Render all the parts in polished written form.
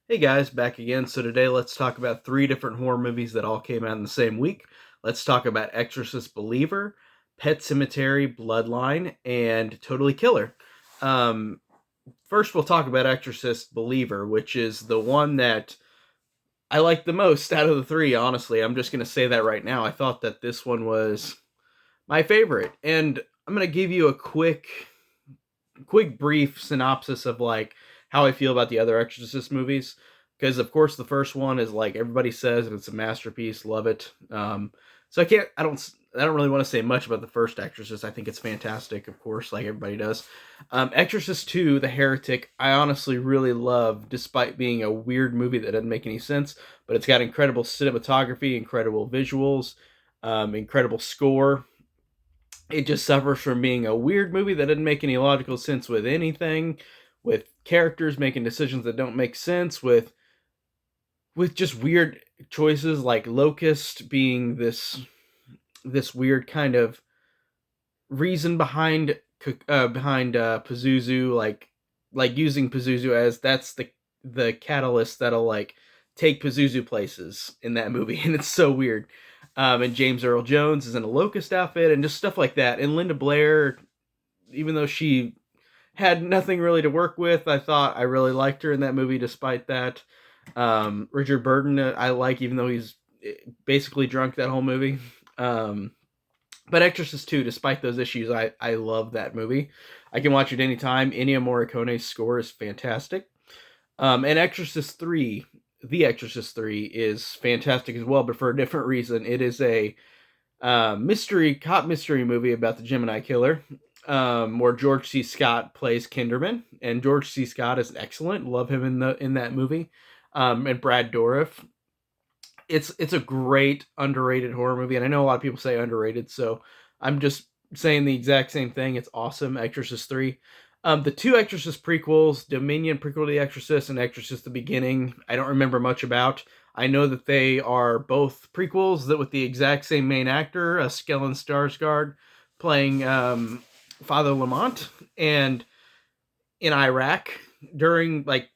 Hey guys, back again. So today let's talk about three different horror movies that all came out in the same week. Let's talk about Exorcist Believer, Pet Semetary, Bloodline, and Totally Killer. Um, First, we'll talk about Exorcist Believer, which is the one that I like the most out of the three, honestly. I'm just going to say that right now. I thought that this one was my favorite. And I'm going to give you a quick brief synopsis of like how I feel about the other Exorcist movies, because of course the first one is like everybody says it's a masterpiece, love it. So I don't really want to say much about the first Exorcist. I think it's fantastic, of course, like everybody does. Exorcist 2, The Heretic, I honestly really love, despite being a weird movie that doesn't make any sense, but it's got incredible cinematography, incredible visuals, incredible score. It just suffers from being a weird movie that doesn't make any logical sense with anything, with characters making decisions that don't make sense, with just weird choices like Locust being this weird kind of reason behind Pazuzu, like using Pazuzu as that's the catalyst that'll like take Pazuzu places in that movie, and it's so weird. And James Earl Jones is in a Locust outfit, and just stuff like that. And Linda Blair, even though she had nothing really to work with, I thought I really liked her in that movie despite that. Richard Burton, I like, even though he's basically drunk that whole movie. Um, but Exorcist 2, despite those issues, I love that movie. I can watch it anytime. Ennio Morricone's score is fantastic. And Exorcist 3, The Exorcist 3, is fantastic as well, but for a different reason. It is a cop mystery movie about the Gemini killer, where George C. Scott plays Kinderman, and George C. Scott is excellent. Love him in that movie. And Brad Dourif. It's a great underrated horror movie, and I know a lot of people say underrated, so I'm just saying the exact same thing. It's awesome. Exorcist 3. The two Exorcist prequels, Dominion prequel to The Exorcist and Exorcist the Beginning, I don't remember much about. I know that they are both prequels that with the exact same main actor, Skellen Skarsgård, playing Father Lamont, and in Iraq during like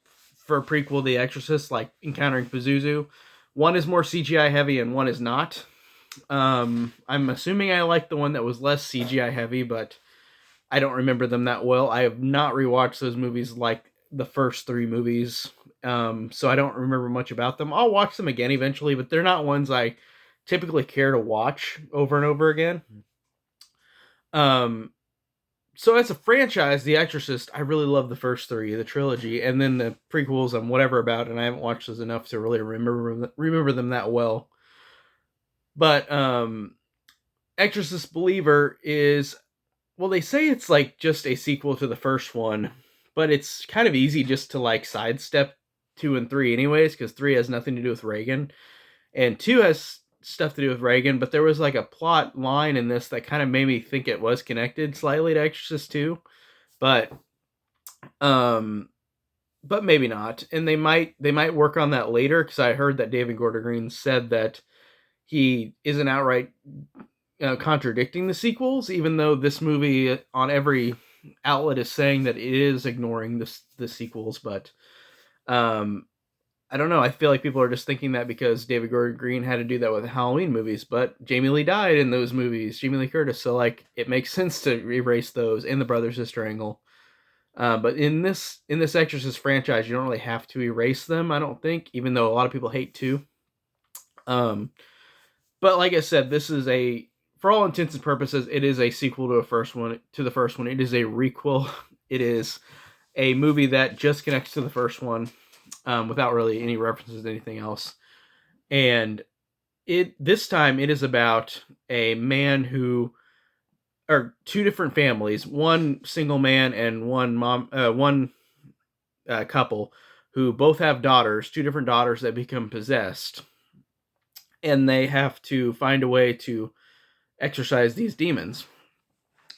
for a prequel to The Exorcist, like encountering Pazuzu. One is more CGI heavy and one is not. I'm assuming I like the one that was less CGI heavy, but I don't remember them that well. I have not rewatched those movies like the first three movies, so I don't remember much about them. I'll watch them again eventually, but they're not ones I typically care to watch over and over again. Um, so as a franchise, The Exorcist, I really love the first three, the trilogy, and then the prequels I'm whatever about, and I haven't watched those enough to really remember them that well. But Exorcist Believer is, well, they say it's like just a sequel to the first one, but it's kind of easy just to like sidestep two and three anyways, because three has nothing to do with Reagan, and two has stuff to do with Reagan. But there was like a plot line in this that kind of made me think it was connected slightly to Exorcist 2, but um but maybe not. And they might work on that later, because I heard that David Gordon Green said that he isn't outright contradicting the sequels, even though this movie on every outlet is saying that it is ignoring the sequels. But um, I don't know. I feel like people are just thinking that because David Gordon Green had to do that with Halloween movies, but Jamie Lee died in those movies, Jamie Lee Curtis, so like it makes sense to erase those in the brother sister angle. But in this Exorcist franchise, you don't really have to erase them, I don't think, even though a lot of people hate to. Um, but like I said, this is a, for all intents and purposes, it is a sequel to the first one. It is a requel. It is a movie that just connects to the first one, without really any references to anything else. And this time it is about a man who, or two different families, one single man and one couple, who both have daughters, two different daughters that become possessed, and they have to find a way to exorcise these demons.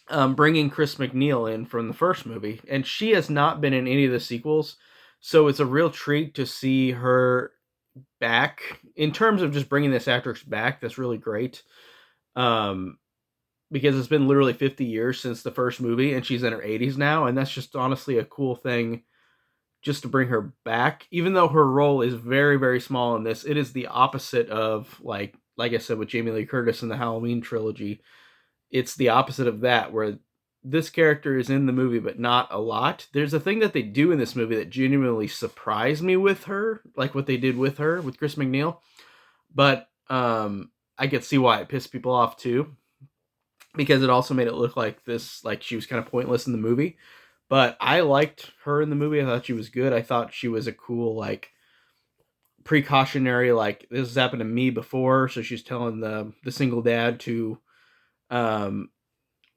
Bringing Chris McNeil in from the first movie, and she has not been in any of the sequels, so it's a real treat to see her back. In terms of just bringing this actress back, that's really great. Um, because it's been literally 50 years since the first movie, and she's in her 80s now, and that's just honestly a cool thing just to bring her back, even though her role is very, very small in this. It is the opposite of like I said with Jamie Lee Curtis in the Halloween trilogy. It's the opposite of that, where this character is in the movie but not a lot. There's a thing that they do in this movie that genuinely surprised me with her, like what they did with her with Chris McNeil. But I could see why it pissed people off too, because it also made it look like this, like she was kind of pointless in the movie. But I liked her in the movie. I thought she was good. I thought she was a cool, like, precautionary, like, this has happened to me before, so she's telling the single dad to um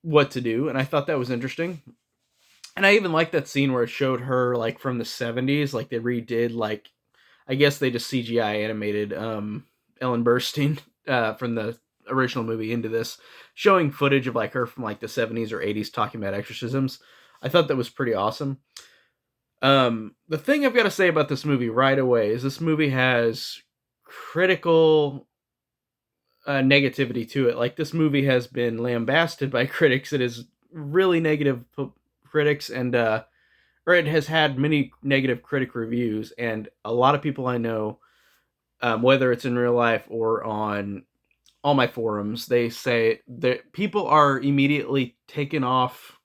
what to do, and I thought that was interesting. And I even liked that scene where it showed her like from the 70s, like they redid, like, I guess they just CGI animated Ellen Burstyn from the original movie into this, showing footage of like her from like the 70s or 80s talking about exorcisms. I thought that was pretty awesome. The thing I've got to say about this movie right away is this movie has critical negativity to it. Like, this movie has been lambasted by critics. It is really negative critics, and or it has had many negative critic reviews. And a lot of people I know, whether it's in real life or on all my forums, they say that people are immediately taken off.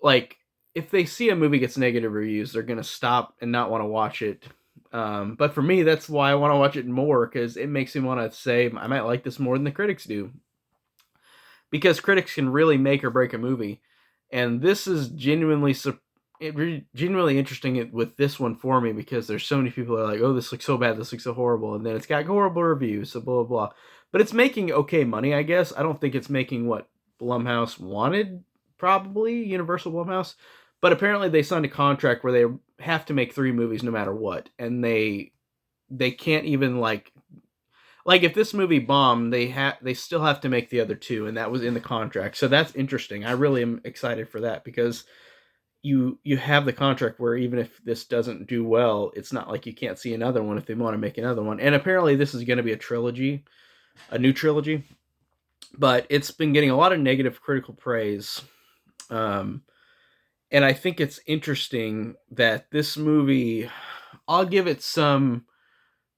Like, if they see a movie gets negative reviews, they're gonna stop and not want to watch it. But for me, that's why I want to watch it more, because it makes me want to say I might like this more than the critics do. Because critics can really make or break a movie, and this is genuinely interesting with this one for me, because there's so many people that are like, oh, this looks so bad, this looks so horrible, and then it's got horrible reviews, so blah blah blah. But it's making okay money, I guess. I don't think it's making what Blumhouse wanted, probably Universal Blumhouse, but apparently they signed a contract where they have to make 3 movies no matter what, and they can't even like if this movie bombed, they still have to make the other 2, and that was in the contract. So that's interesting. I really am excited for that, because you have the contract where even if this doesn't do well, it's not like you can't see another one if they want to make another one. And apparently this is going to be a trilogy, a new trilogy, but it's been getting a lot of negative critical praise. Um, and I think it's interesting that this movie, I'll give it some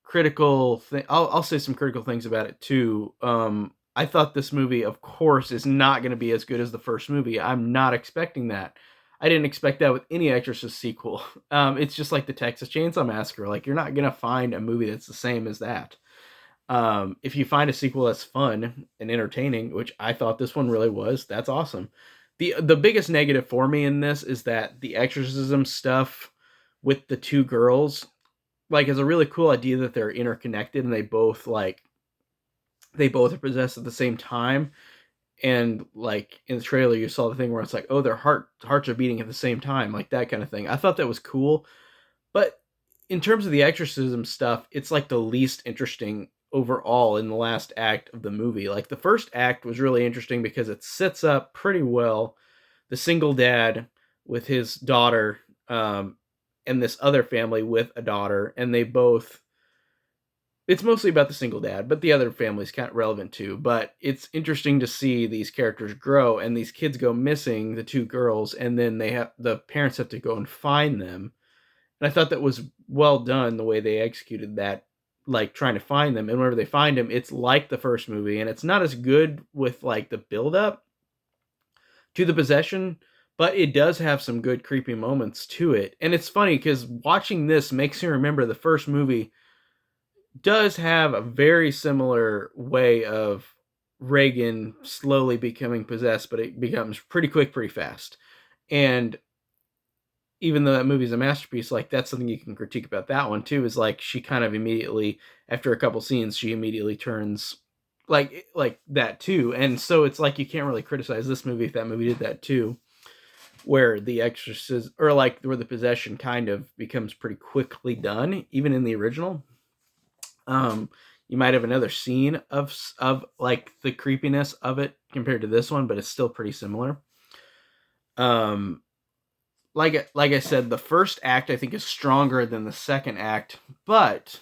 critical thing. I'll say some critical things about it too. I thought this movie, of course, is not going to be as good as the first movie. I'm not expecting that. I didn't expect that with any Exorcist sequel. It's just like the Texas Chainsaw Massacre. Like, you're not going to find a movie that's the same as that. If you find a sequel that's fun and entertaining, which I thought this one really was, that's awesome. The biggest negative for me in this is that the exorcism stuff with the 2 girls, like, is a really cool idea that they're interconnected and they both are possessed at the same time. And like in the trailer, you saw the thing where it's like, oh, their hearts are beating at the same time, like that kind of thing. I thought that was cool, but in terms of the exorcism stuff, it's like the least interesting overall in the last act of the movie. Like, the first act was really interesting because it sets up pretty well the single dad with his daughter, and this other family with a daughter, and they both, it's mostly about the single dad, but the other family's kind of relevant too. But it's interesting to see these characters grow, and these kids go missing, the 2 girls, and then the parents have to go and find them. And I thought that was well done, the way they executed that, like trying to find them. And whenever they find them, it's like the first movie, and it's not as good with like the build up to the possession, but it does have some good creepy moments to it. And it's funny because watching this makes me remember the first movie does have a very similar way of Reagan slowly becoming possessed, but it becomes pretty quick, pretty fast. And even though that movie's a masterpiece, like, that's something you can critique about that one too, is like she kind of immediately, after a couple scenes, she immediately turns like that too. And so it's like you can't really criticize this movie if that movie did that too, where the exorcism, or like where the possession kind of becomes pretty quickly done, even in the original. You might have another scene of like the creepiness of it compared to this one, but it's still pretty similar. Like I said, the first act I think is stronger than the second act, but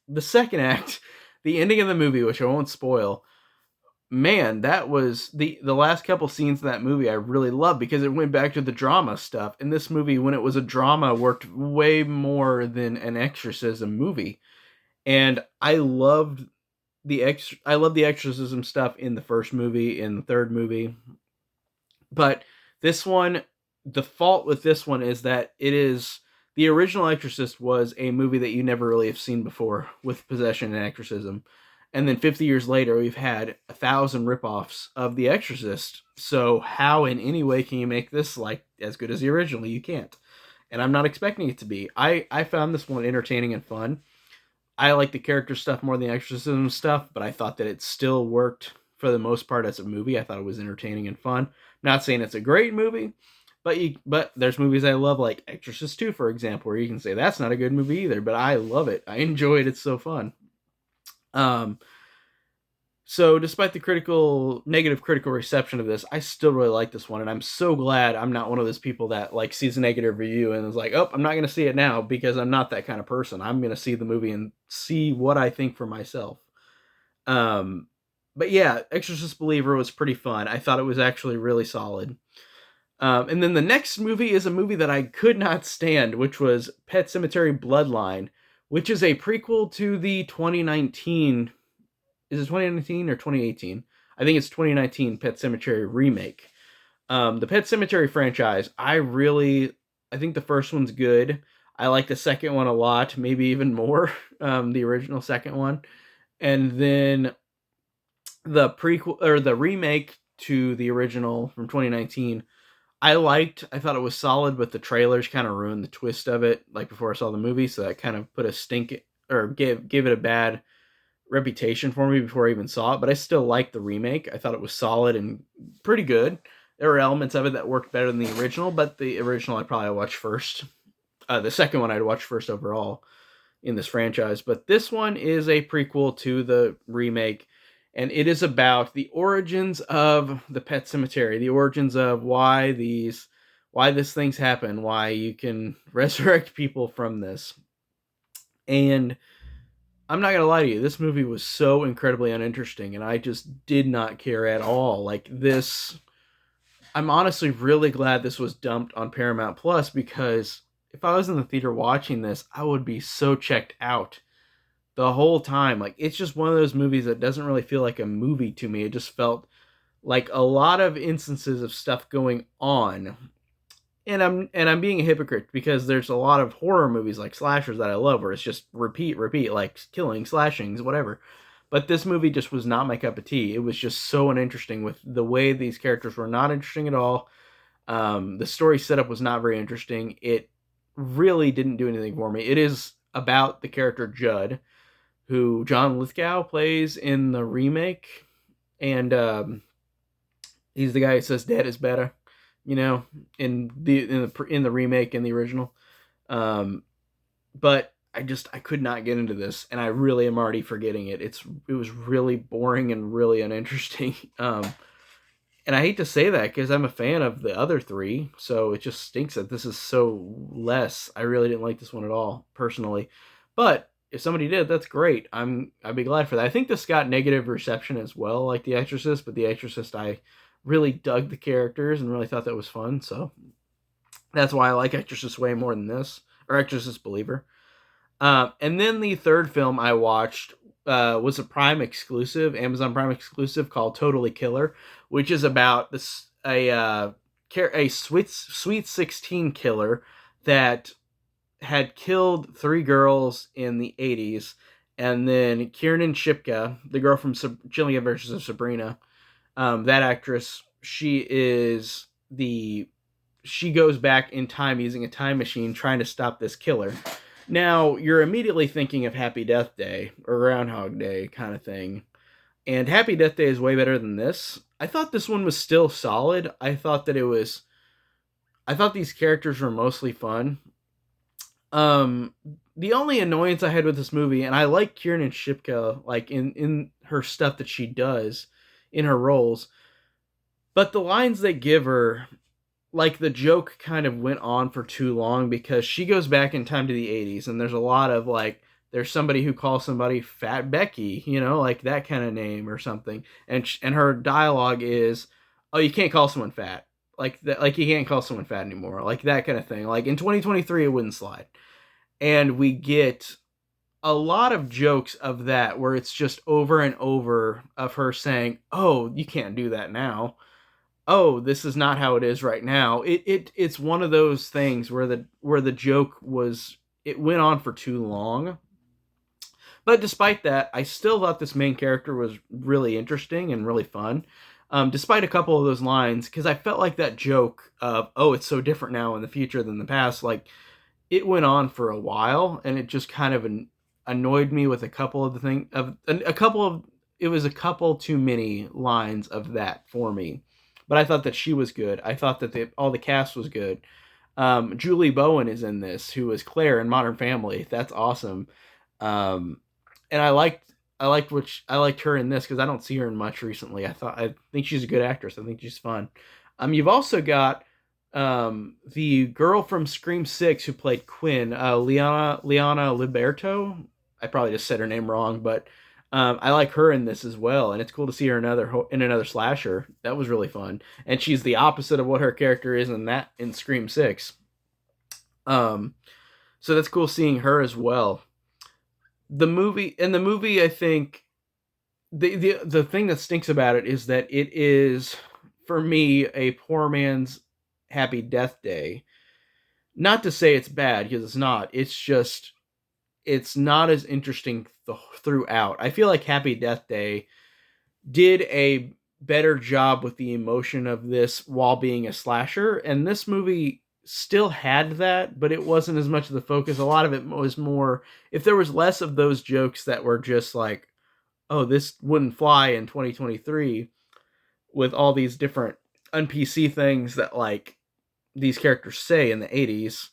the second act, the ending of the movie, which I won't spoil, man, that was the last couple scenes in that movie I really loved because it went back to the drama stuff. And this movie, when it was a drama, worked way more than an exorcism movie. And I love the exorcism stuff in the first movie, in the third movie. But this one, the fault with this one is that it is the original Exorcist was a movie that you never really have seen before with possession and exorcism. And then 50 years later, we've had 1,000 ripoffs of The Exorcist. So how in any way can you make this like as good as the original? You can't. And I'm not expecting it to be. I found this one entertaining and fun. I like the character stuff more than the exorcism stuff, but I thought that it still worked for the most part as a movie. I thought it was entertaining and fun. Not saying it's a great movie, but there's movies I love like Exorcist 2, for example, where you can say that's not a good movie either, but I love it. I enjoy it. It's so fun. Um, so despite the negative critical reception of this, I still really like this one, and I'm so glad I'm not one of those people that like sees a negative review and is like, oh, I'm not going to see it now because I'm not that kind of person. I'm going to see the movie and see what I think for myself. Um, but yeah, Exorcist Believer was pretty fun. I thought it was actually really solid. And then the next movie is a movie that I could not stand, which was Pet Semetary Bloodline, which is a prequel to the 2019. Is it 2019 or 2018? I think it's 2019 Pet Sematary remake. The Pet Sematary franchise, I think the first one's good. I like the second one a lot, maybe even more, the original second one. And then the prequel or the remake to the original from 2019, I thought it was solid, but the trailers kind of ruined the twist of it, like before I saw the movie, so that kind of put a stink or gave it a bad reputation for me before I even saw it, but I still liked the remake. I thought it was solid and pretty good. There were elements of it that worked better than the original, but the original I'd probably watch first. The second one I'd watch first overall in this franchise, but this one is a prequel to the remake, and it is about the origins of the Pet Sematary, the origins of why these things happen, why you can resurrect people from this. And I'm not gonna lie to you, this movie was so incredibly uninteresting, and I just did not care at all. Like this, I'm honestly really glad this was dumped on Paramount Plus, because if I was in the theater watching this, I would be so checked out the whole time. Like, it's just one of those movies that doesn't really feel like a movie to me. It just felt like a lot of instances of stuff going on. And I'm being a hypocrite because there's a lot of horror movies like slashers that I love where it's just repeat, like killing, slashings, whatever. But this movie just was not my cup of tea. It was just so uninteresting with the way these characters were not interesting at all. The story setup was not very interesting. It really didn't do anything for me. It is about the character Judd, who John Lithgow plays in the remake, and he's the guy who says "Dead is better," in the remake and the original. But I could not get into this, and I really am already forgetting it. It was really boring and really uninteresting. And I hate to say that because I'm a fan of the other three, so it just stinks that this is so less. I really didn't like this one at all, personally. But if somebody did, that's great. I'd be glad for that. I think this got negative reception as well, like The Exorcist, but The Exorcist, I really dug the characters and really thought that was fun, so that's why I like Exorcist way more than this, or Exorcist Believer. And then the third film I watched was a Amazon Prime exclusive called Totally Killer, which is about a sweet 16 killer that had killed 3 girls in the 80s, and then Kiernan Shipka, the girl from Chilling Adventures of Sabrina, that actress, she goes back in time using a time machine trying to stop this killer. Now, you're immediately thinking of Happy Death Day or Groundhog Day kind of thing. And Happy Death Day is way better than this. I thought this one was still solid. I thought these characters were mostly fun. The only annoyance I had with this movie, and I like Kiernan Shipka, like in her stuff that she does in her roles, but the lines they give her, like the joke kind of went on for too long because she goes back in time to the 80s, and there's a lot of like there's somebody who calls somebody Fat Becky, like that kind of name or something. And her dialogue is, "Oh, you can't call someone fat." Like that, like you can't call someone fat anymore. Like that kind of thing. Like in 2023 it wouldn't slide. And we get a lot of jokes of that where it's just over and over of her saying, "Oh, you can't do that now. Oh, this is not how it is right now." It's one of those things where the joke was, it went on for too long. But despite that, I still thought this main character was really interesting and really fun. Despite a couple of those lines, because I felt like that joke of, "Oh, it's so different now in the future than the past," like it went on for a while, and it just kind of annoyed me with a couple of the thing of a couple of, it was a couple too many lines of that for me. But I thought that she was good. I thought that all the cast was good. Julie Bowen is in this, who is Claire in Modern Family. That's awesome. Um, and I liked her in this because I don't see her in much recently. I think she's a good actress. I think she's fun. You've also got the girl from Scream 6 who played Quinn, Liana Liberto. I probably just said her name wrong, but I like her in this as well, and it's cool to see her in another slasher. That was really fun, and she's the opposite of what her character is in Scream 6. Um, so that's cool seeing her as well. The movie, I think the thing that stinks about it is that it is, for me, a poor man's Happy Death Day. Not to say it's bad, because it's not. It's just, it's not as interesting throughout. I feel like Happy Death Day did a better job with the emotion of this while being a slasher, and this movie still had that, but it wasn't as much of the focus. A lot of it was more, if there was less of those jokes that were just like, "Oh, this wouldn't fly in 2023," with all these different un-PC things that like these characters say in the 80s,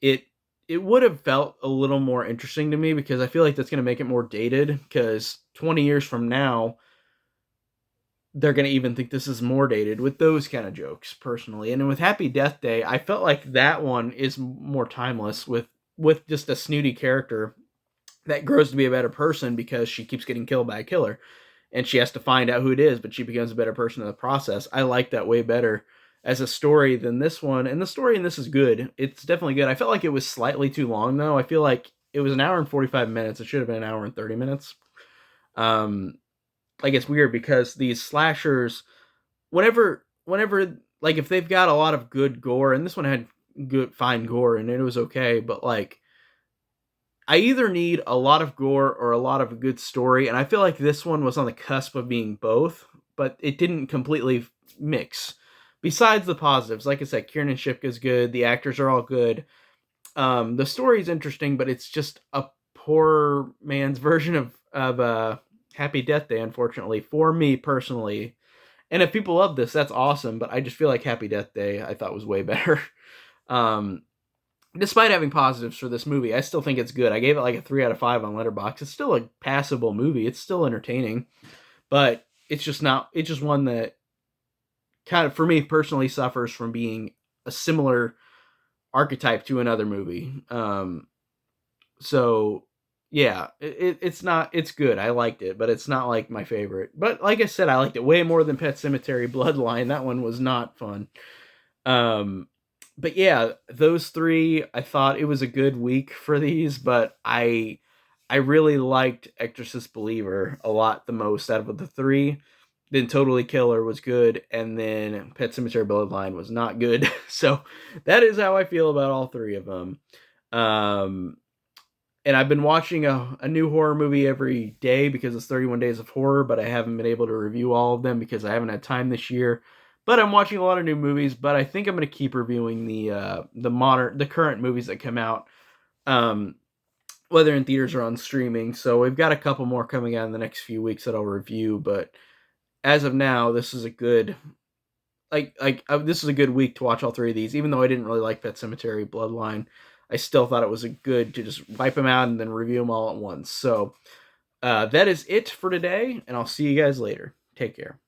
it it would have felt a little more interesting to me, because I feel like that's going to make it more dated, because 20 years from now they're going to even think this is more dated with those kind of jokes personally. And then with Happy Death Day, I felt like that one is more timeless, with just a snooty character that grows to be a better person because she keeps getting killed by a killer, and she has to find out who it is, but she becomes a better person in the process. I like that way better as a story than this one, and the story in this is good. It's definitely good. I felt like it was slightly too long, though. I feel like it was an hour and 45 minutes. It should have been an hour and 30 minutes. Um, like, it's weird because these slashers, whenever, like, if they've got a lot of good gore, and this one had good, fine gore, and it was okay, but like, I either need a lot of gore or a lot of a good story, and I feel like this one was on the cusp of being both, but it didn't completely mix. Besides the positives, like I said, Kiernan Shipka's good, the actors are all good. The story's interesting, but it's just a poor man's version of Happy Death Day, unfortunately, for me personally. And if people love this, that's awesome, but I just feel like Happy Death Day I thought was way better. Um, Despite having positives for this movie, I still think it's good. I gave it like a 3 out of 5 on Letterboxd. It's still a passable movie. It's still entertaining, but it's just not. It's just one that kind of, for me personally, suffers from being a similar archetype to another movie. So yeah, it's not. It's good. I liked it, but it's not like my favorite. But like I said, I liked it way more than Pet Sematary Bloodline. That one was not fun. Um, but yeah, those three, I thought it was a good week for these, but I really liked Exorcist Believer a lot the most out of the three. Then Totally Killer was good, and then Pet Sematary Bloodline was not good. So that is how I feel about all three of them. Um, and I've been watching a new horror movie every day because it's 31 Days of Horror, but I haven't been able to review all of them because I haven't had time this year. But I'm watching a lot of new movies, but I think I'm going to keep reviewing the current movies that come out, um, whether in theaters or on streaming. So we've got a couple more coming out in the next few weeks that I'll review, but as of now, this is a good this is a good week to watch all three of these. Even though I didn't really like Pet Sematary Bloodline, I still thought it was a good to just wipe them out and then review them all at once. So that is it for today, and I'll see you guys later. Take care.